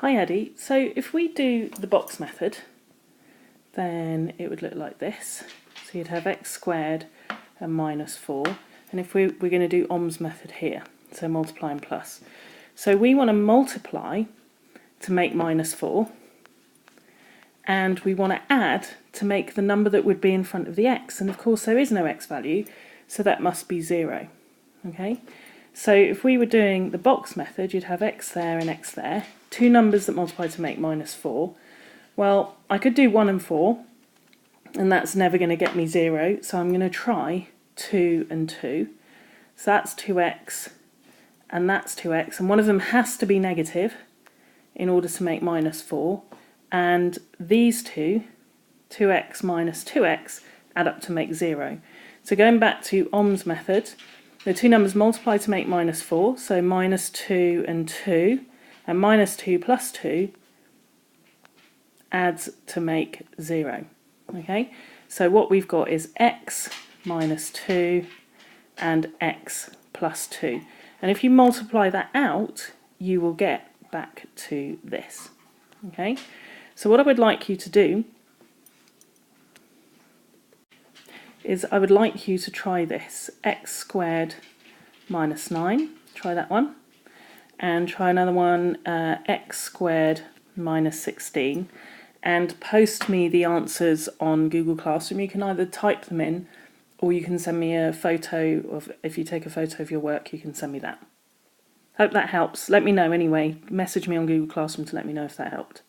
Hi Eddie, so if we do the box method, then it would look like this. So you'd have x squared and minus 4. And if we're going to do Ohm's method here, so multiply and plus. So we want to multiply to make minus 4, and we want to add to make the number that would be in front of the x. And of course there is no x value, so that must be 0. Okay? So if we were doing the box method, you'd have x there and x there, two numbers that multiply to make minus 4. Well, I could do 1 and 4, and that's never going to get me 0, so I'm going to try 2 and 2. So that's 2x, and that's 2x, and one of them has to be negative in order to make minus 4, and these two, 2x minus 2x, add up to make 0. So going back to Ohm's method, the two numbers multiply to make minus 4, so minus 2 and 2, and minus 2 plus 2 adds to make 0. Okay, so what we've got is x minus 2 and x plus 2. And if you multiply that out, you will get back to this. Okay, so what I would like you to do is I would like you to try this, x squared minus 9, try that one, and try another one, x squared minus 16, and post me the answers on Google Classroom. You can either type them in, or you can send me a photo of, if you take a photo of your work, you can send me that. Hope that helps. Let me know anyway. Message me on Google Classroom to let me know if that helped.